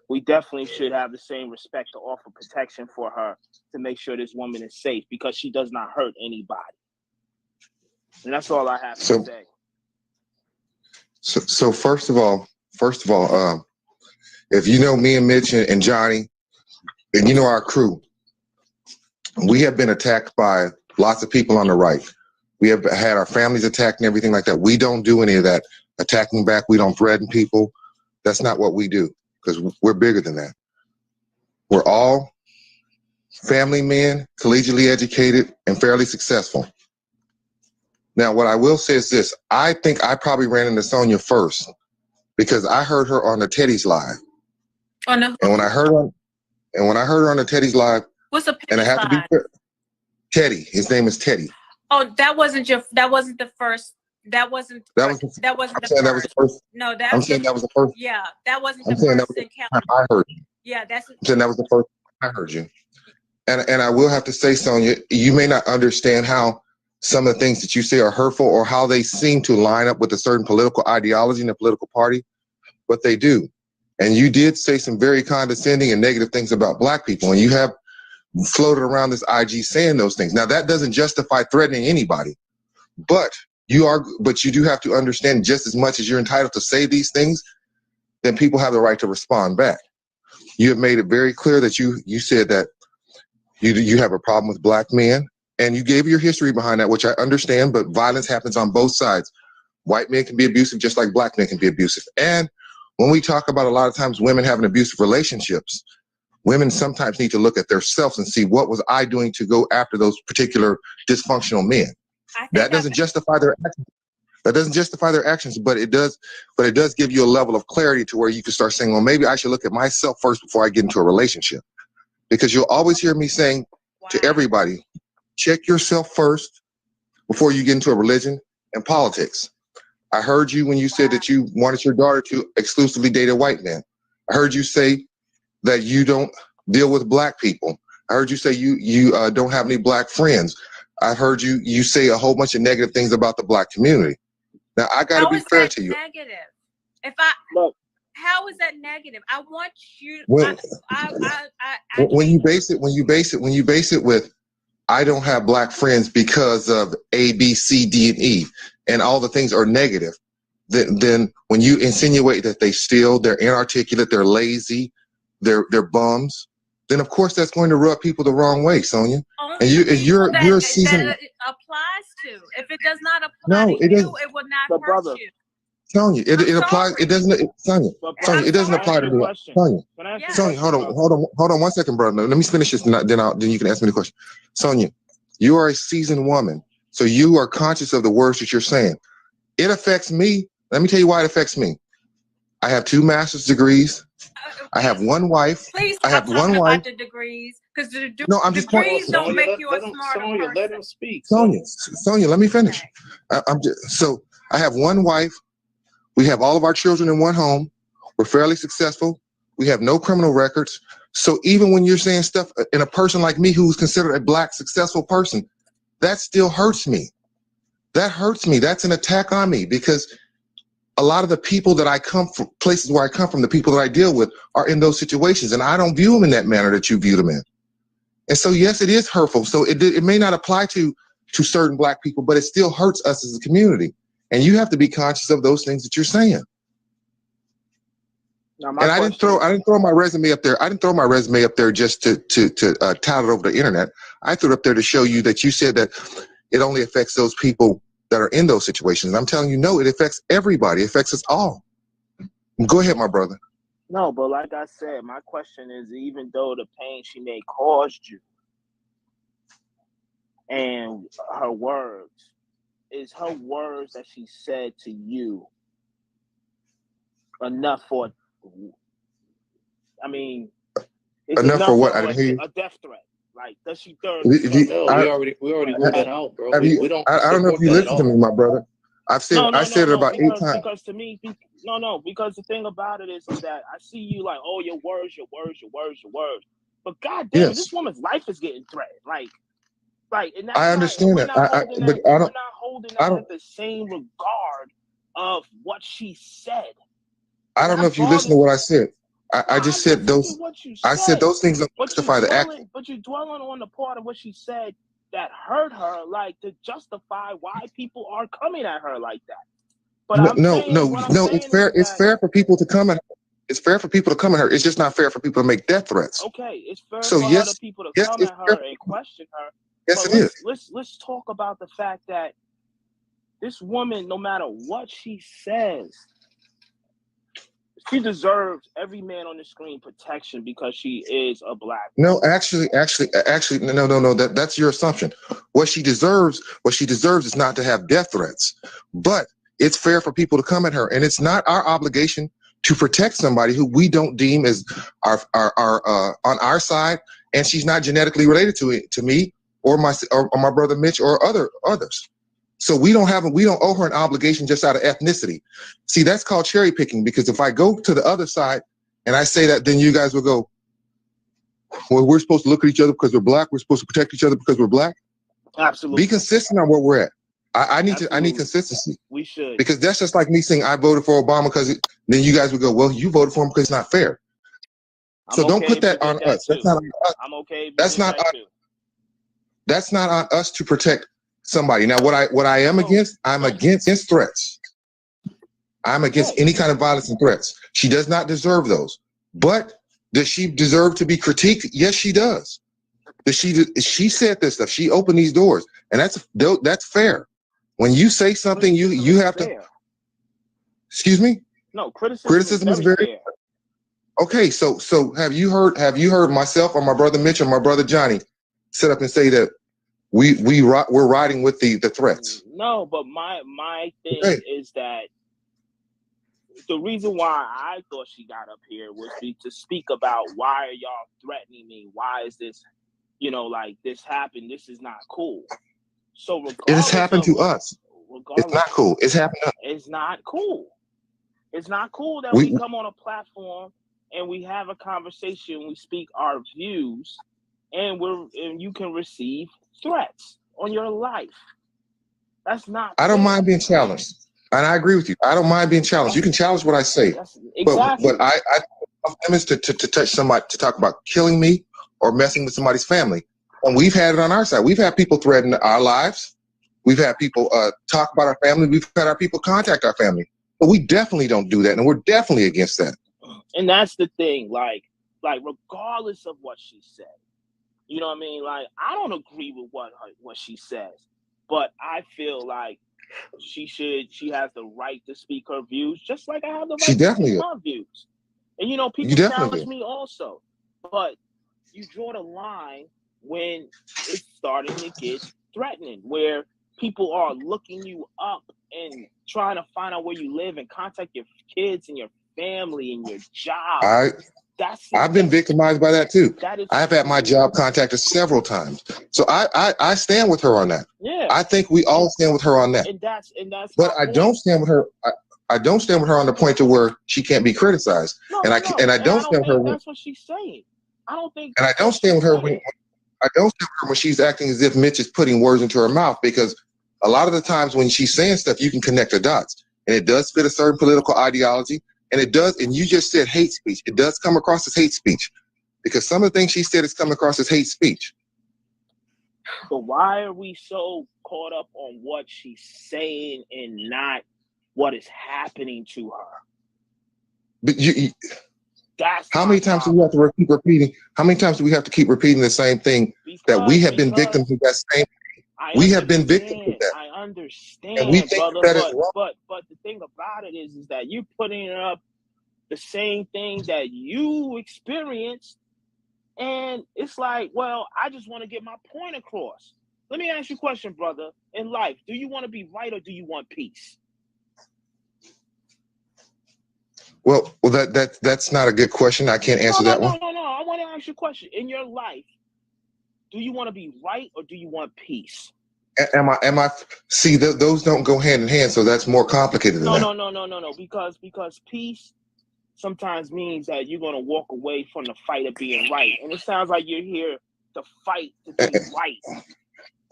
we definitely should have the same respect to offer protection for her to make sure this woman is safe because she does not hurt anybody. And that's all I have to say. So first of all, if you know me and Mitch and Johnny, and you know our crew, we have been attacked by lots of people on the right. We have had our families attacked and everything like that. We don't do any of that attacking back. We don't threaten people. That's not what we do because we're bigger than that. We're all family men, collegiately educated, and fairly successful. Now, what I will say is this. I think I probably ran into Sonya first because I heard her on the Teddy's Live. Oh, no. And when I heard her on the Teddy's Live, what's a Teddy's and I have to be fair, Teddy. His name is Teddy. Oh, that wasn't the first. That wasn't the first. No, I'm saying that was the first. Yeah, that wasn't the first encounter. I heard you. Yeah, I'm saying that was the first I heard you. And I will have to say, Sonya, you may not understand how some of the things that you say are hurtful or how they seem to line up with a certain political ideology in a political party, but they do. And you did say some very condescending and negative things about black people, and you have floated around this IG saying those things. Now, that doesn't justify threatening anybody, but you do have to understand just as much as you're entitled to say these things, then people have the right to respond back. You have made it very clear that you said that you have a problem with black men, and you gave your history behind that, which I understand, but violence happens on both sides. White men can be abusive just like black men can be abusive. And when we talk about a lot of times women having abusive relationships, women sometimes need to look at themselves and see what was I doing to go after those particular dysfunctional men. That doesn't justify their actions. That doesn't justify their actions, but it does give you a level of clarity to where you can start saying, well, maybe I should look at myself first before I get into a relationship. Because you'll always hear me saying to everybody, check yourself first before you get into a religion and politics. I heard you when you said that you wanted your daughter to exclusively date a white man. I heard you say that you don't deal with black people. I heard you say you don't have any black friends. I heard you say a whole bunch of negative things about the black community. Now, I got to be fair to you. Negative? How is that negative? I want you. When you base it with, I don't have black friends because of A, B, C, D, and E, and all the things are negative. Then when you insinuate that they steal, they're inarticulate, they're lazy, they're bums, then of course that's going to rub people the wrong way, Sonya. And you're seasoned. That it applies to. If it does not apply to you, it will not hurt you. Sonya, it applies. It doesn't. Sonya, it doesn't apply to me. Sonya, hold on 1 second, brother. Let me finish this, then you can ask me the question. Sonya, you are a seasoned woman, so you are conscious of the words that you're saying. It affects me. Let me tell you why it affects me. I have 2 master's degrees. I have 1 wife. Please I have stop 1 wife. about the degrees, because the degrees don't make you a smarter person. Let him speak. Sonya, let me finish. So I have 1 wife. We have all of our children in 1 home. We're fairly successful. We have no criminal records. So even when you're saying stuff in a person like me who's considered a black successful person, that still hurts me. That hurts me. That's an attack on me because a lot of the people that I come from, places where I come from, the people that I deal with are in those situations, and I don't view them in that manner that you view them in. And so, yes, it is hurtful. So it may not apply to certain black people, but it still hurts us as a community. And you have to be conscious of those things that you're saying. And I didn't throw my resume up there. I didn't throw my resume up there just to tout it over the internet. I threw it up there to show you that you said that it only affects those people that are in those situations. And I'm telling you, no, it affects everybody. It affects us all. Go ahead, my brother. No, but like I said, my question is, even though the pain she may caused you and her words, is her words that she said to you enough for, enough for what? I didn't hear you. A death threat. Like, does she third? We already ruled that out, bro. I don't know if you listened to me, my brother. I said it about 8 times. Because to me, because the thing about it is that I see you like, oh, your words. But goddamn, this woman's life is getting threatened. Like, and that's I understand that. But I don't. We're not holding that at the same regard of what she said. I don't know if you listened to what I said. I just said those. I said those things don't justify the action. But you're dwelling on the part of what she said that hurt her, like to justify why people are coming at her like that. But no. It's fair. It's fair for people to come at her. It's fair for people to come at her. It's just not fair for people to make death threats. Okay, it's fair for other people to come at her and question her. Yes, it is. Let's talk about the fact that this woman, no matter what she says, she deserves every man on the screen protection because she is a black woman. No, actually, no. That's your assumption. What she deserves is not to have death threats. But it's fair for people to come at her, and it's not our obligation to protect somebody who we don't deem as our on our side, and she's not genetically related to me or my brother Mitch or others. So we don't owe her an obligation just out of ethnicity. See, that's called cherry picking, because if I go to the other side and I say that, then you guys will go, well, we're supposed to look at each other because we're black. We're supposed to protect each other because we're black. Absolutely. Be consistent on where we're at. I need consistency. We should. Because that's just like me saying I voted for Obama because then you guys would go, well, you voted for him because it's not fair. So don't put that on us. That's not on us. I'm okay. That's not on us to protect somebody. Now, what I am against, I'm against threats. I'm against any kind of violence and threats. She does not deserve those. But does she deserve to be critiqued? Yes, she does. She said this stuff. She opened these doors, and that's fair. When you say something, you have to. Excuse me? No, criticism is very fair. Okay, so have you heard myself or my brother Mitch or my brother Johnny sit up and say that we're riding with the threats? No, but my thing is that the reason why I thought she got up here was to speak about why are y'all threatening me? Why is this, like this happened? This is not cool. So it has happened to us. It's not cool. It's happened to us. It's not cool. It's not cool that we come on a platform and we have a conversation, we speak our views, and you can receive threats on your life. That's not I don't mind being challenged. And I agree with you. I don't mind being challenged. You can challenge what I say. Exactly. But I limits to touch somebody, to talk about killing me or messing with somebody's family. And we've had it on our side. We've had people threaten our lives. We've had people talk about our family. We've had our people contact our family. But we definitely don't do that, and we're definitely against that. And that's the thing. Like regardless of what she said, you know what I mean? Like, I don't agree with what she says, but I feel like she has the right to speak her views, just like I have the right to speak my views. And people challenge me also, but you draw the line when it's starting to get threatening, where people are looking you up and trying to find out where you live and contact your kids and your family and your job. I've been victimized by that too. I've had my job contacted several times. So I stand with her on that. Yeah. I think we all stand with her on that. And that's but I don't stand with her. I don't stand with her on the point to where she can't be criticized. I don't stand with her. That's what she's saying. I don't think. And I don't stand with her when she's acting as if Mitch is putting words into her mouth, because a lot of the times when she's saying stuff, you can connect the dots, and it does fit a certain political ideology, and it does. And you just said hate speech. It does come across as hate speech, because some of the things she said is coming across as hate speech. But why are we so caught up on what she's saying and not what is happening to her? But how many times do we have to keep repeating? How many times do we have to keep repeating the same thing, that we have been victims of that same? We have been victims of that. I understand, and we think brother, but the thing about it is that you're putting up the same thing that you experienced, and it's like, well, I just want to get my point across. Let me ask you a question, brother. In life, do you want to be right or do you want peace? Well, that's not a good question. I can't answer that one. No. I want to ask you a question. In your life, do you want to be right or do you want peace? Am I? See, those don't go hand in hand, so that's more complicated than that. No. Because peace sometimes means that you're going to walk away from the fight of being right, and it sounds like you're here to fight to be right.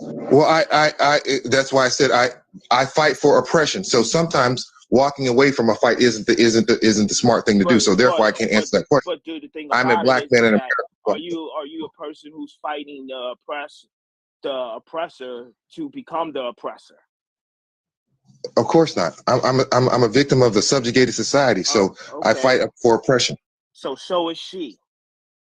Well, I that's why I said I fight for oppression. So sometimes walking away from a fight isn't the smart thing to do. So therefore, I can't answer that question. But dude, the thing I'm a about black it is man in that America. are you a person who's fighting the oppressor to become the oppressor? Of course not. I'm a victim of the subjugated society. So Okay. I fight for oppression. So is she.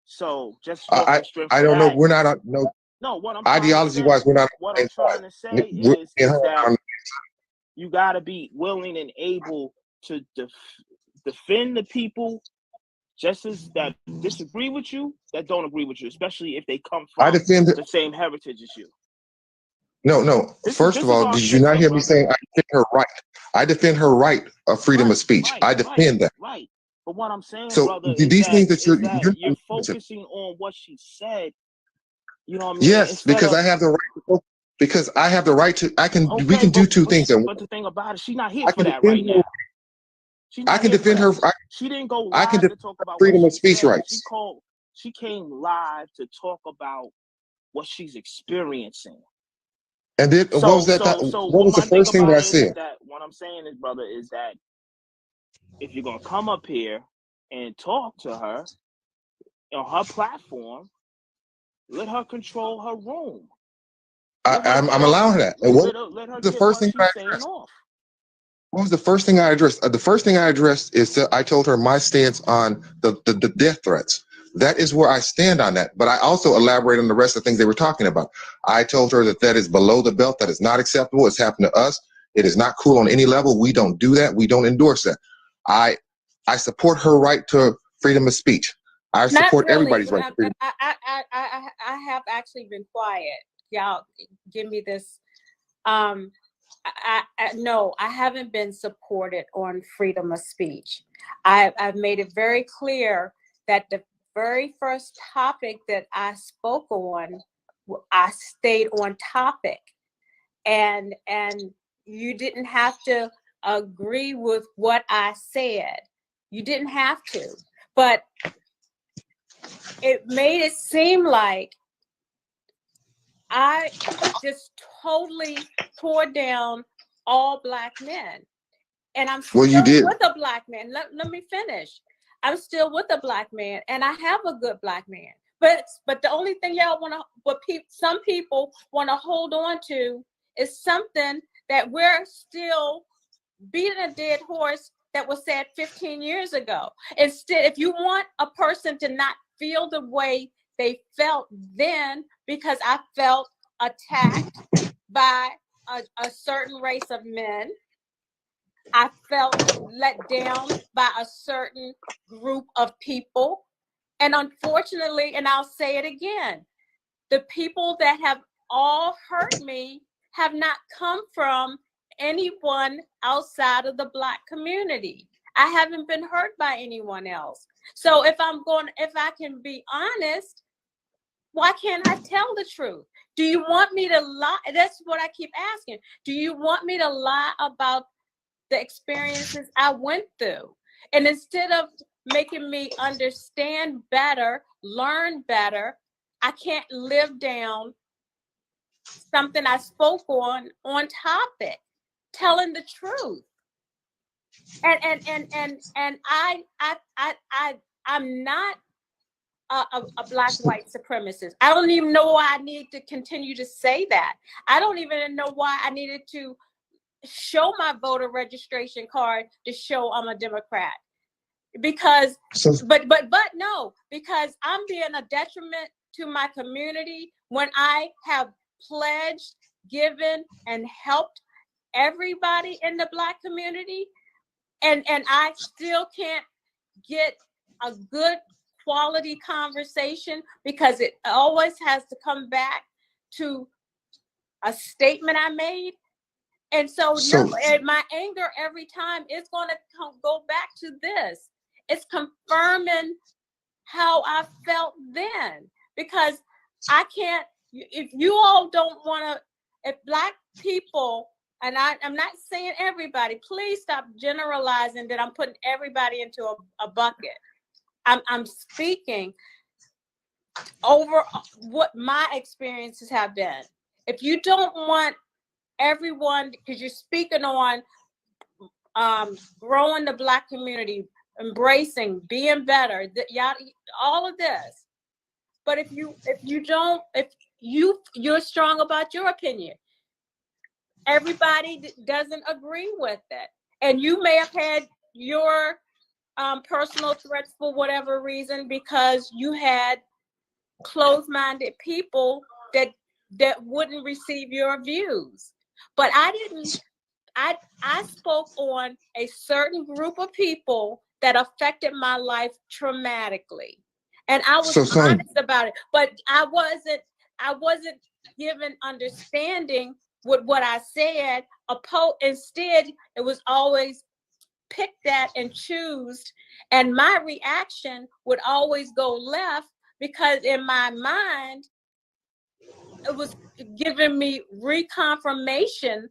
So just I don't know. We're not no. No, what I'm ideology wise, we're not. What I'm trying to say is that you got to be willing and able to defend the people just as that disagree with you, that don't agree with you, especially if they come from the same heritage as you. No. First of all, did you not hear me saying I defend her right? I defend her right of freedom of speech. I defend that. Right. But what I'm saying, so brother, these things that you're focusing on what she said. You know what I mean? Yes, because I have the right to. Because I have the right to. We can do two things. But the thing about it, she's not here for that right now. I can defend her. She didn't go live to talk about freedom of speech rights. She came live to talk about what she's experiencing. And then what was that? What was the first thing that I said? What I'm saying is, brother, is that if you're gonna come up here and talk to her on her platform, let her control her room. I'm allowing that. Let her the first thing I addressed. What was the first thing I addressed? The first thing I addressed is that I told her my stance on the death threats. That is where I stand on that. But I also elaborate on the rest of the things they were talking about. I told her that is below the belt. That is not acceptable. It's happened to us. It is not cool on any level. We don't do that. We don't endorse that. I support her right to freedom of speech. I support everybody's right to freedom. I have actually been quiet. Y'all give me this. No, I haven't been supported on freedom of speech. I've made it very clear that the very first topic that I spoke on, I stayed on topic, and you didn't have to agree with what I said. You didn't have to, but it made it seem like I just totally tore down all Black men. And I'm still with a Black man. Let me finish. I'm still with a Black man, and I have a good Black man. But the only thing y'all want to, some people want to hold on to is something that we're still beating a dead horse that was said 15 years ago. Instead, if you want a person to not feel the way they felt then, because I felt attacked by a certain race of men, I felt let down by a certain group of people. And unfortunately, and I'll say it again, the people that have all hurt me have not come from anyone outside of the Black community. I haven't been hurt by anyone else. So if I can be honest, why can't I tell the truth? Do you want me to lie? That's what I keep asking. Do you want me to lie about the experiences I went through? And instead of making me understand better, learn better, I can't live down something I spoke on topic, telling the truth. And I'm not a Black white supremacist. I don't even know why I need to continue to say that. I don't even know why I needed to show my voter registration card to show I'm a Democrat. Because but no, because I'm being a detriment to my community when I have pledged, given, and helped everybody in the Black community, and I still can't get a good quality conversation because it always has to come back to a statement I made. And so and my anger every time is going to go back to this. It's confirming how I felt then, because I can't, if you all don't want to, if Black people, and I'm not saying everybody, please stop generalizing that I'm putting everybody into a bucket. I'm speaking over what my experiences have been. If you don't want everyone, because you're speaking on growing the Black community, embracing, being better, all of this. But if you're strong about your opinion, everybody doesn't agree with it, and you may have had your personal threats for whatever reason because you had closed-minded people that wouldn't receive your views. But I didn't. I spoke on a certain group of people that affected my life traumatically, and I was honest about it. But I wasn't given understanding with what I said. Instead, it was always pick that and choose, and my reaction would always go left because in my mind it was giving me reconfirmation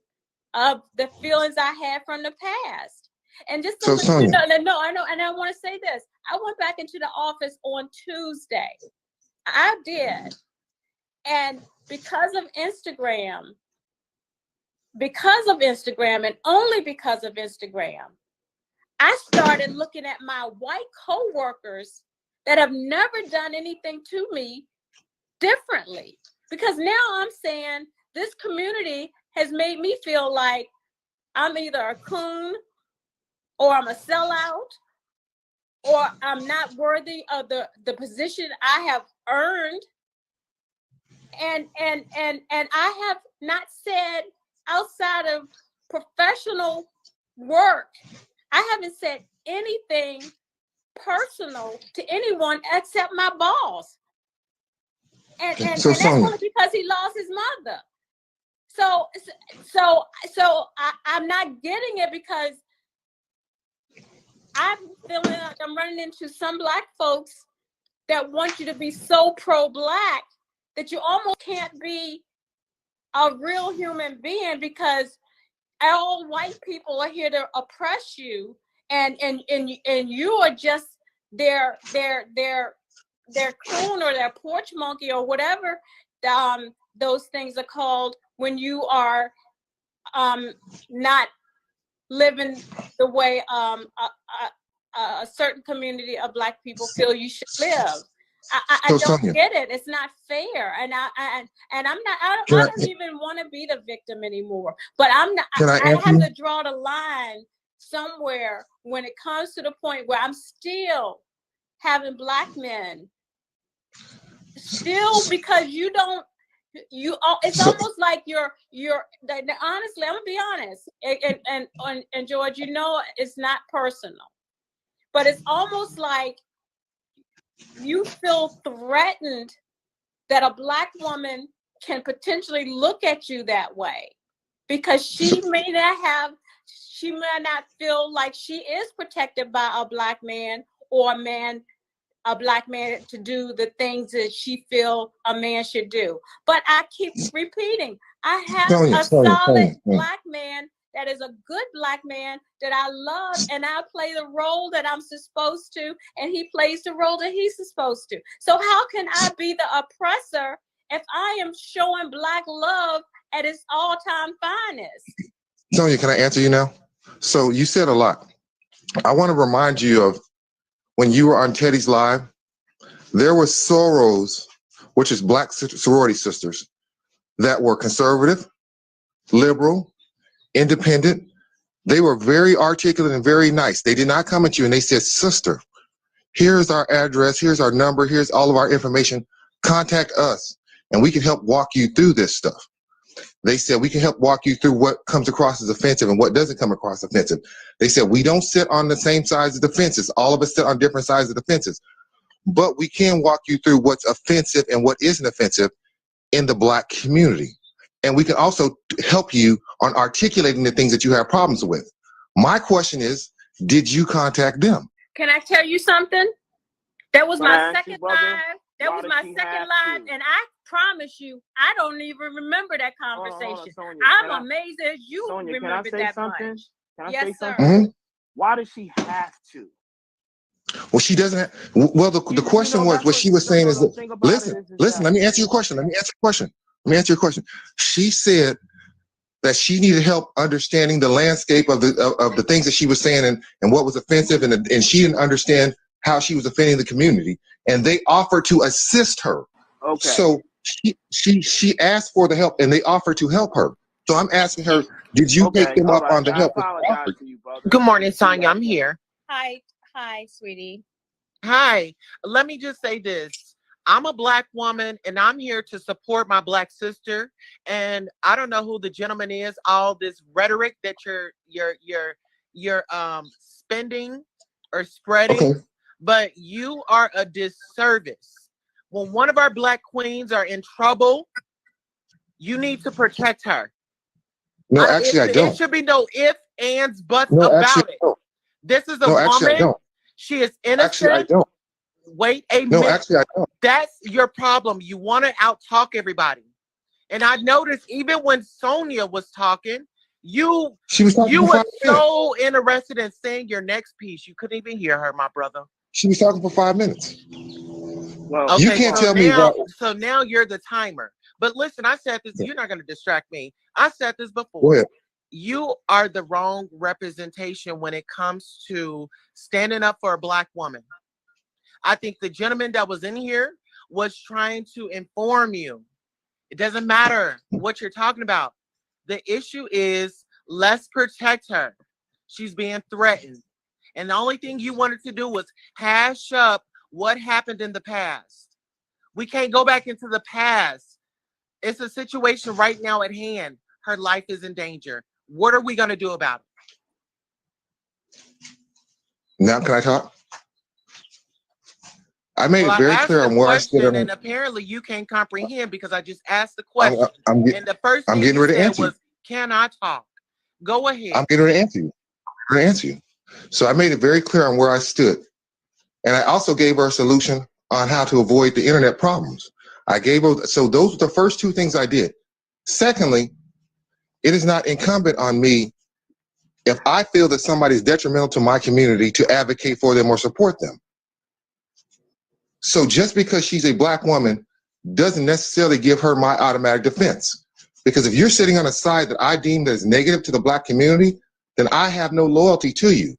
of the feelings I had from the past. And just to let you know, I know, and I want to say this, I went back into the office on Tuesday. I did. And because of Instagram, and only because of Instagram, I started looking at my white coworkers that have never done anything to me differently. Because now I'm saying this community has made me feel like I'm either a coon or I'm a sellout or I'm not worthy of the position I have earned. And I have not said outside of professional work, I haven't said anything personal to anyone except my boss. And that's only because he lost his mother. So I'm not getting it because I'm feeling like I'm running into some Black folks that want you to be so pro-Black that you almost can't be a real human being because all white people are here to oppress you, and you are just their coon or their porch monkey or whatever those things are called when you are not living the way a certain community of Black people feel you should live. I don't get it. It's not fair, and I'm not. I don't even want to be the victim anymore. But I'm not. I have to draw the line somewhere when it comes to the point where I'm still having Black men. Still, because you don't. It's almost like you're. Honestly, I'm gonna be honest, and George, you know, it's not personal, but it's almost like you feel threatened that a Black woman can potentially look at you that way because she may not feel like she is protected by a Black man or a Black man to do the things that she feel a man should do. But I keep repeating, I have a solid Black man that is a good Black man that I love, and I play the role that I'm supposed to, and he plays the role that he's supposed to. So how can I be the oppressor if I am showing Black love at its all-time finest? Sonia, can I answer you now? So you said a lot. I want to remind you of when you were on Teddy's Live, there were sorors, which is Black sorority sisters, that were conservative, liberal, independent. They were very articulate and very nice. They did not come at you and they said, sister, here's our address, here's our number, here's all of our information. Contact us and we can help walk you through this stuff. They said, we can help walk you through what comes across as offensive and what doesn't come across offensive. They said, we don't sit on the same sides of the fences. All of us sit on different sides of the fences. But we can walk you through what's offensive and what isn't offensive in the Black community. And we can also help you on articulating the things that you have problems with. My question is, did you contact them? Can I tell you something? That was my second live. That was my second live, and I promise you, I don't even remember that conversation. Sonia, I'm amazed that you remember that much. Can I yes, say sir. something? Mm-hmm. Why does she have to? Well, she doesn't have, well, the question was, what she was saying is that, listen, let me answer your question. She said that she needed help understanding the landscape of the things that she was saying and what was offensive, and she didn't understand how she was offending the community, and they offered to assist her. Okay. So she asked for the help, and they offered to help her. So I'm asking her, did you take them up on the help? I apologize to you, brother. Good morning, Sonia. I'm here. Hi, sweetie. Hi. Let me just say this. I'm a Black woman, and I'm here to support my Black sister. And I don't know who the gentleman is. All this rhetoric that you're spending or spreading, Okay. but you are a disservice. When one of our Black queens are in trouble, you need to protect her. No, actually, I don't. It should be no ifs, ands, buts no, about actually, it. I don't. This is a no, woman. Actually, I don't. She is innocent. Actually, I don't. Wait a minute. No, actually, I don't. That's your problem. You want to out-talk everybody. And I noticed even when Sonia was talking, you were so interested in saying your next piece. You couldn't even hear her, my brother. She was talking for 5 minutes. Well, okay, you can't tell me about. So now you're the timer. But listen, I said this. You're not going to distract me. I said this before. Go ahead. You are the wrong representation when it comes to standing up for a Black woman. I think the gentleman that was in here was trying to inform you. It doesn't matter what you're talking about. The issue is, let's protect her. She's being threatened. And the only thing you wanted to do was hash up what happened in the past. We can't go back into the past. It's a situation right now at hand. Her life is in danger. What are we going to do about it? Now, can I talk? I made it very clear on where I stood. And apparently you can't comprehend because I just asked the question. And the first thing you said was, can I talk? Go ahead. I'm getting ready to answer you. So I made it very clear on where I stood. And I also gave her a solution on how to avoid the internet problems. So those were the first two things I did. Secondly, it is not incumbent on me, if I feel that somebody is detrimental to my community, to advocate for them or support them. So just because she's a Black woman doesn't necessarily give her my automatic defense. Because if you're sitting on a side that I deem that is negative to the Black community, then I have no loyalty to you.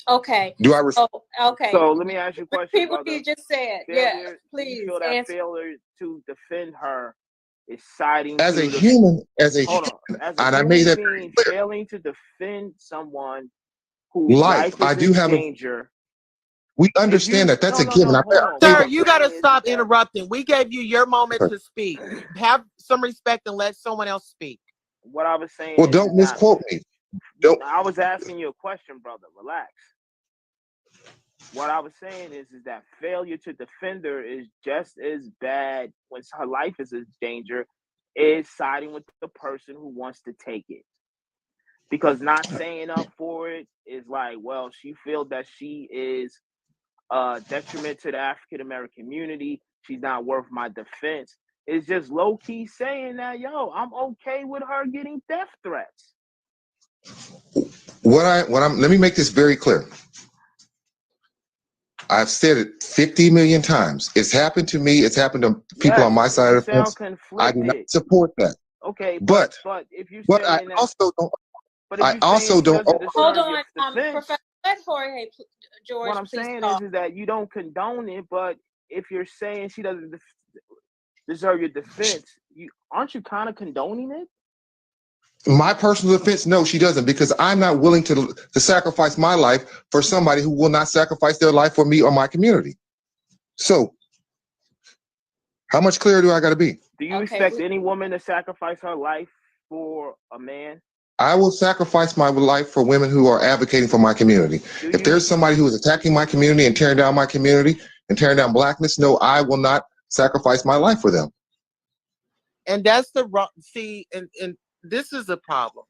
Okay. Do I respect? Okay. So let me ask you a question. People brother. You just said, yeah, please. You feel that failure to defend her is siding as a human, and I made that very clear. Failing to defend someone whose life is in danger. We understand that. That's a given. Sir, you got to stop interrupting. We gave you your moment to speak. Have some respect and let someone else speak. What I was saying. Well, don't misquote me. Don't. I was asking you a question, brother. Relax. What I was saying is that failure to defend her is just as bad when her life is in danger, is siding with the person who wants to take it. Because not saying up for it is like, well, she feels that she is detriment to the African American community. She's not worth my defense. It's just low key saying that, yo, I'm okay with her getting death threats. Let me make this very clear. I've said it 50 million times. It's happened to me. It's happened to people on my side of the fence. I do not support that. Okay, but if you I also don't. I also don't. Hold on, Professor. Let Jorge George. What I'm saying is that you don't condone it, but if you're saying she doesn't deserve your defense, aren't you kind of condoning it? My personal defense, no, she doesn't, because I'm not willing to sacrifice my life for somebody who will not sacrifice their life for me or my community. So, how much clearer do I got to be? Do you expect any woman to sacrifice her life for a man? I will sacrifice my life for women who are advocating for my community. If there's somebody who is attacking my community and tearing down my community and tearing down Blackness, no, I will not sacrifice my life for them. And that's the wrong. See, and this is a problem.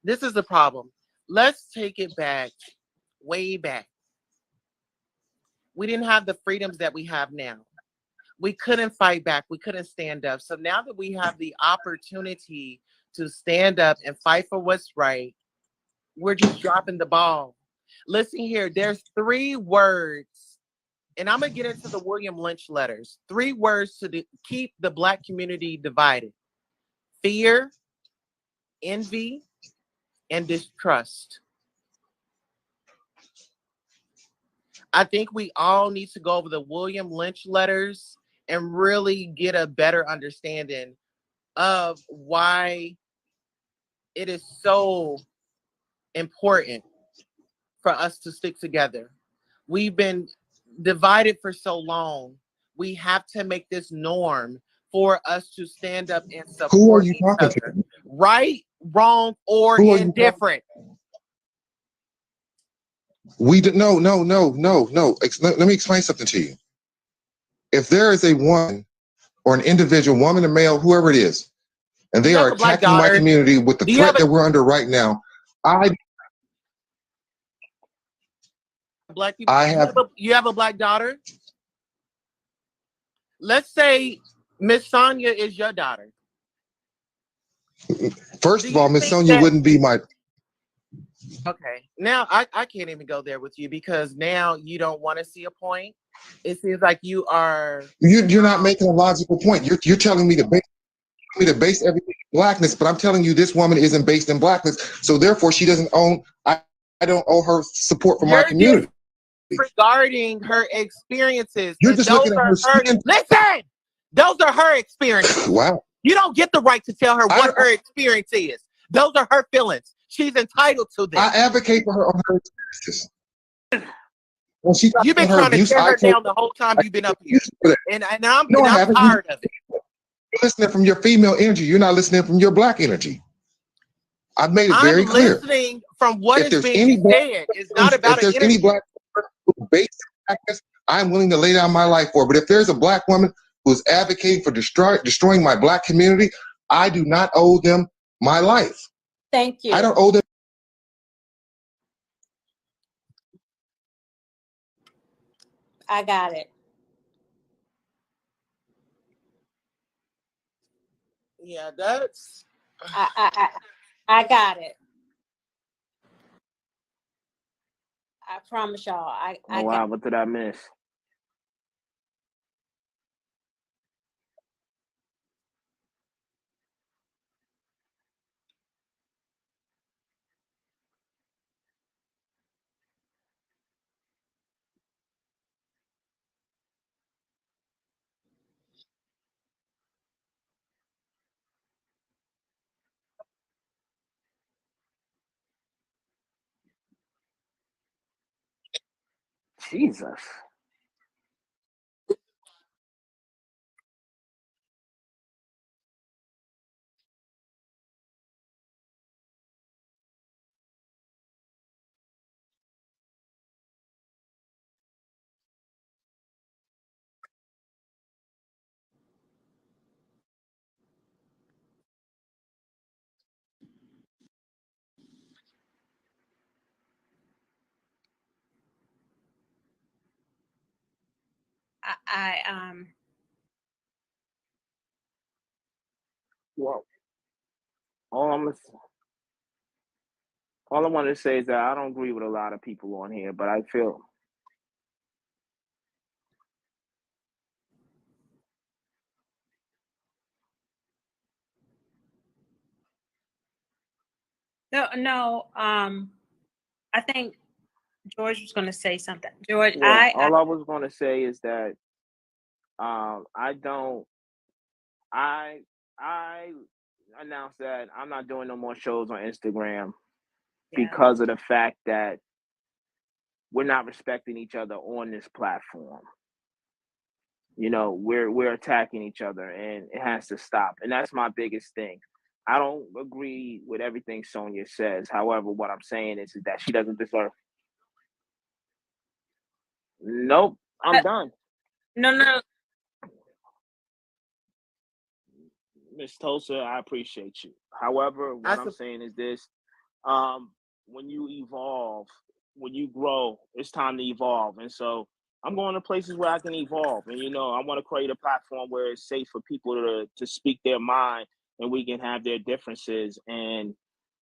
This is a problem. Let's take it back, way back. We didn't have the freedoms that we have now. We couldn't fight back. We couldn't stand up. So now that we have the opportunity to stand up and fight for what's right, we're just dropping the ball. Listen here, there's 3 words, and I'm going to get into the William Lynch letters. 3 words to keep the Black community divided: fear, envy and distrust. I think we all need to go over the William Lynch letters and really get a better understanding of why it is so important for us to stick together. We've been divided for so long. We have to make this norm for us to stand up and Who are support you each talking other. to? Right, wrong, or Who are you indifferent. We do, no. Let me explain something to you. If there is a woman or an individual, woman or male, whoever it is, and they are attacking my community with the threat that we're under right now, Black people. You have a black daughter? Let's say Miss Sonia is your daughter. First of all, Miss Sonia wouldn't be my... Okay. Now I can't even go there with you because now you don't want to see a point. It seems like you are... You're not making a logical point. You're telling me to base everything in blackness, but I'm telling you this woman isn't based in blackness, so therefore she doesn't own... I don't owe her support from my community. Regarding her experiences. You're just looking at her skin. Listen! Those are her experiences. Wow. You don't get the right to tell her what her experience is. Those are her feelings. She's entitled to them. I advocate for her on her experiences. When you've been trying to tear her down the whole time you've been up here. And I'm tired of it. You're listening from your female energy. You're not listening from your black energy. I've made it very clear. I'm listening from what is being said. It's not about if there's any black person based in blackness, I'm willing to lay down my life for. But if there's a black woman who's advocating for destroying my black community, I do not owe them my life. Thank you. I don't owe them. I got it. Yeah, that's... I got it. I promise y'all. Oh, wow, what did I miss? Jesus. Well, all I want to say is that I don't agree with a lot of people on here, but I feel... No. I think George was going to say something. George, yeah, all I was going to say is that I announced that I'm not doing no more shows on Instagram because of the fact that we're not respecting each other on this platform. You know, we're attacking each other, and it has to stop. And that's my biggest thing. I don't agree with everything Sonia says. However, what I'm saying is that she doesn't deserve... Nope, I'm done. No. Miss Tulsa, I appreciate you. However, what I'm saying is this: when you evolve, when you grow, it's time to evolve. And so I'm going to places where I can evolve. And I want to create a platform where it's safe for people to speak their mind, and we can have their differences. And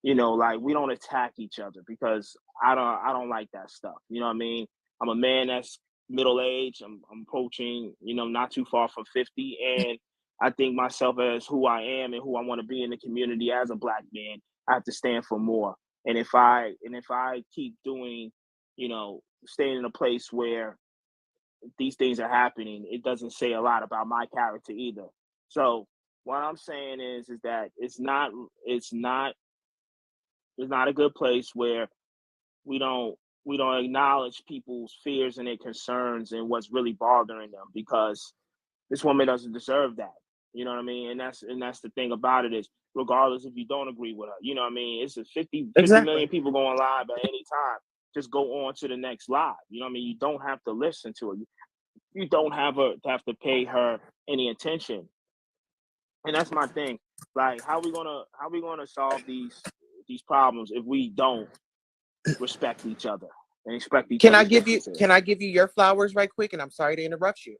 like, we don't attack each other, because I don't like that stuff. You know what I mean? I'm a man that's middle age. I'm approaching, not too far from 50, and I think myself as who I am and who I want to be in the community as a black man, I have to stand for more. And if I keep doing, staying in a place where these things are happening, it doesn't say a lot about my character either. So what I'm saying is that it's not a good place where we don't acknowledge people's fears and their concerns and what's really bothering them, because this woman doesn't deserve that. You know what I mean? And that's the thing about it is, regardless if you don't agree with her, you know what I mean? It's a 50 million people going live at any time. Just go on to the next live. You know what I mean? You don't have to listen to her. You don't have to pay her any attention. And that's my thing. Like, how we gonna solve these problems if we don't respect each other and respect each other? Can I give you your flowers right quick? And I'm sorry to interrupt you.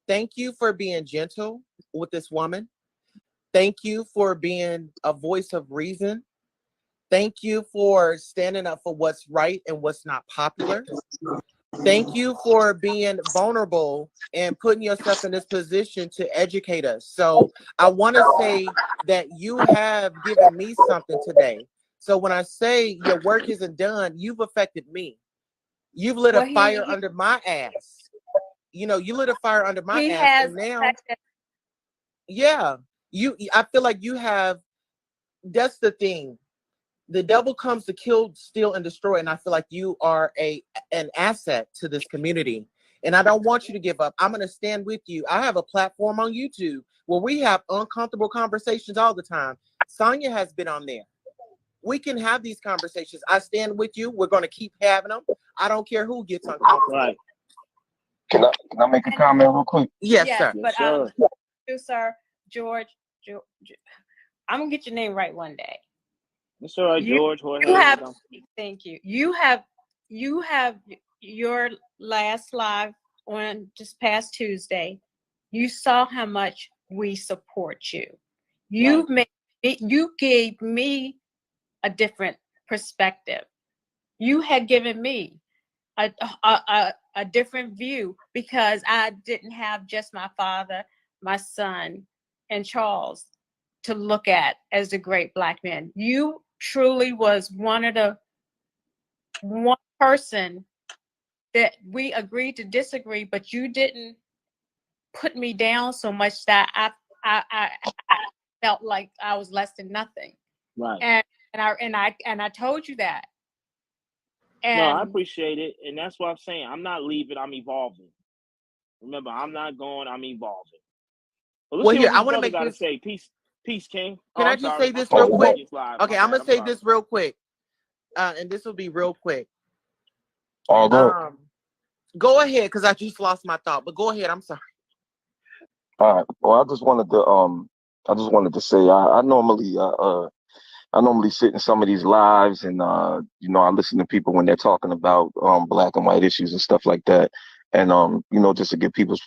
Thank you for being gentle with this woman. Thank you for being a voice of reason. Thank you for standing up for what's right and what's not popular. Thank you for being vulnerable and putting yourself in this position to educate us. So I want to say that you have given me something today. So when I say your work isn't done, you've affected me. You've lit a fire under my ass. You lit a fire under my ass. And now, I feel like you have, that's the thing. The devil comes to kill, steal, and destroy. And I feel like you are an asset to this community. And I don't want you to give up. I'm going to stand with you. I have a platform on YouTube where we have uncomfortable conversations all the time. Sonya has been on there. We can have these conversations. I stand with you. We're going to keep having them. I don't care who gets uncomfortable. Right. Can I make a comment real quick? Yes, sir. But sir, George, I'm gonna get your name right one day. It's all right, George. Thank you. You have your last live on just past Tuesday. You saw how much we support you. You gave me a different perspective. You had given me a different view, because I didn't have just my father, my son, and Charles to look at as a great black man. You truly was one person that we agreed to disagree, but you didn't put me down so much that I felt like I was less than nothing. Right. And I told you that. And no, I appreciate it. And that's what I'm saying. I'm not leaving, I'm evolving. Remember, I'm not going, I'm evolving. Well, here, I want to make this. Say. Peace, King. Can I just say this real quick? Okay, I'm going to say this real quick. And this will be real quick. Go ahead, because I just lost my thought. But go ahead, I'm sorry. All right. Well, I just wanted to say I normally sit in some of these lives and, I listen to people when they're talking about black and white issues and stuff like that. And, just to get people's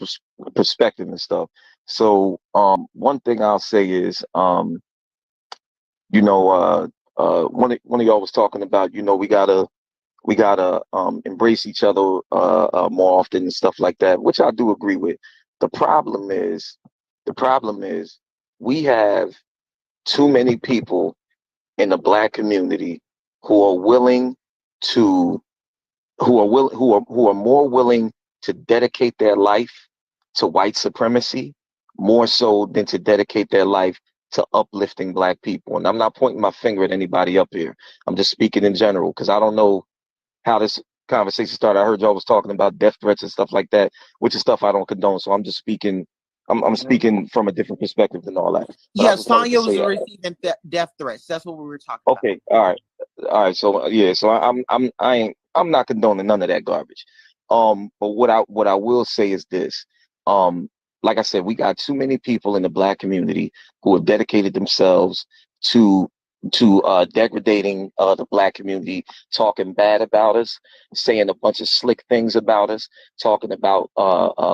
perspective and stuff. So one thing I'll say is, one of y'all was talking about, we gotta embrace each other more often and stuff like that, which I do agree with. The problem is we have too many people in the black community who are more willing to dedicate their life to white supremacy more so than to dedicate their life to uplifting black people. And I'm not pointing my finger at anybody up here. I'm just speaking in general, because I don't know how this conversation started. I heard y'all was talking about death threats and stuff like that, which is stuff I don't condone. So I'm just speaking. I'm speaking from a different perspective than all that. But yeah, Sonya was receiving death threats. That's what we were talking about. Okay, all right. So yeah, so I'm not condoning none of that garbage. But what I will say is this. Like I said, we got too many people in the black community who have dedicated themselves to degrading the black community, talking bad about us, saying a bunch of slick things about us, talking about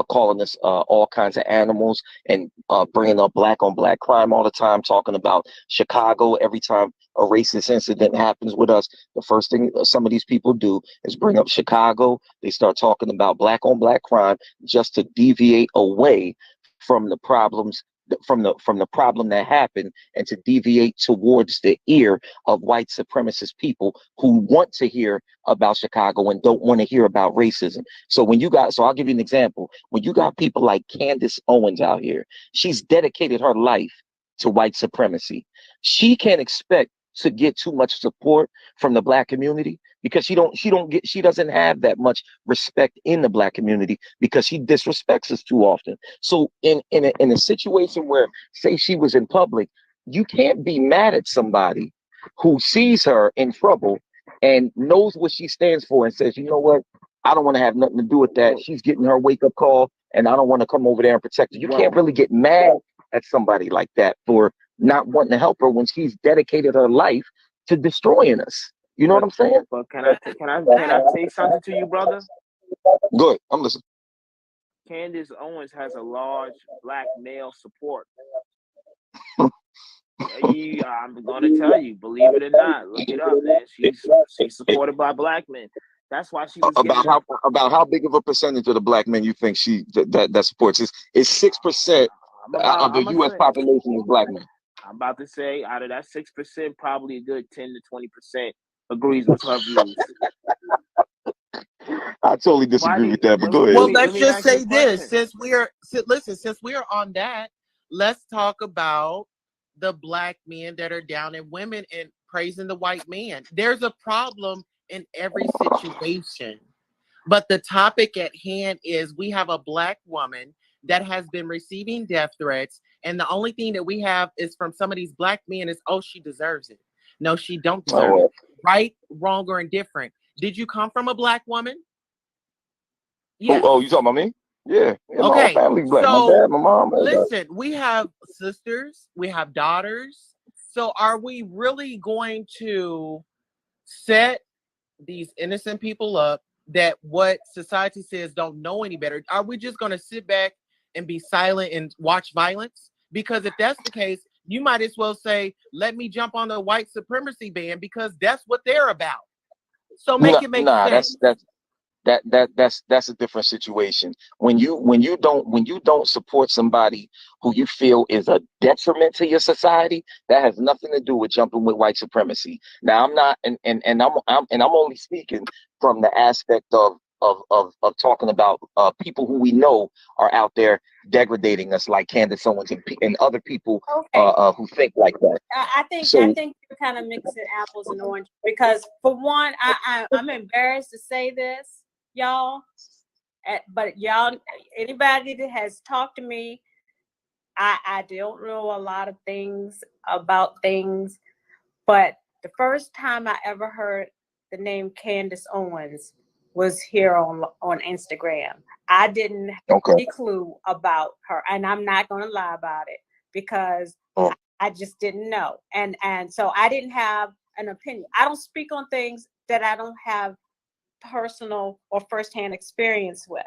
calling us all kinds of animals, and bringing up black on black crime all the time, talking about Chicago. Every time a racist incident happens with us, the first thing some of these people do is bring up Chicago. They start talking about black on black crime just to deviate away from the problems from the problem that happened, and to deviate towards the ear of white supremacist people who want to hear about Chicago and don't want to hear about racism. So I'll give you an example. When you got people like Candace Owens out here, she's dedicated her life to white supremacy. She can't expect to get too much support from the Black community because she doesn't have that much respect in the Black community because she disrespects us too often. So in a situation where, say, she was in public, you can't be mad at somebody who sees her in trouble and knows what she stands for and says, you know what, I don't want to have nothing to do with that. She's getting her wake up call and I don't want to come over there and protect her. You can't really get mad at somebody like that for not wanting to help her when she's dedicated her life to destroying us. You know what I'm saying? But can I say something to you, brother? Good. I'm listening. Candace Owens has a large Black male support. I'm gonna tell you, believe it or not, look it up, man. She's supported by Black men. That's why she was about how big of a percentage of the Black men you think that supports? Is 6% of the U.S. population is Black men? I'm about to say, out of that 6%, probably a good 10 to 20% agrees with her views. I totally disagree with that, but go ahead. Well, let's just say this: since we are on that, let's talk about the Black men that are down in women and praising the white man. There's a problem in every situation, but the topic at hand is we have a Black woman that has been receiving death threats, and the only thing that we have is from some of these Black men is, oh, she deserves it. No, she don't deserve it. Right, wrong, or indifferent. Did you come from a Black woman? Yeah. Oh, you talking about me? Yeah. Okay. My whole family's Black. So, my dad, my mom. Listen, we have sisters, we have daughters. So are we really going to set these innocent people up that what society says don't know any better? Are we just going to sit back and be silent and watch violence? Because if that's the case, you might as well say, let me jump on the white supremacy band because that's what they're about. So make it make sense. That's a different situation. When you don't support somebody who you feel is a detriment to your society, that has nothing to do with jumping with white supremacy. Now I'm not, and I'm only speaking from the aspect of talking about people who we know are out there degrading us, like Candace Owens and other people who think like that. I think you're kind of mixing apples and oranges because, for one, I'm embarrassed to say this, y'all, but y'all, anybody that has talked to me, I don't know a lot of things about things, but the first time I ever heard the name Candace Owens was here on Instagram. I didn't have any clue about her, and I'm not going to lie about it because I just didn't know, and so I didn't have an opinion. I don't speak on things that I don't have personal or firsthand experience with,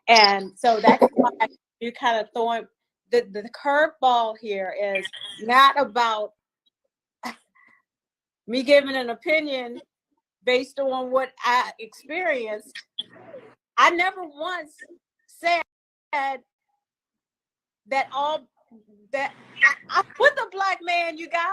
and so that's why you kind of throwing the curveball here is not about me giving an opinion based on what I experienced. I never once said that I'm with a Black man, you guys.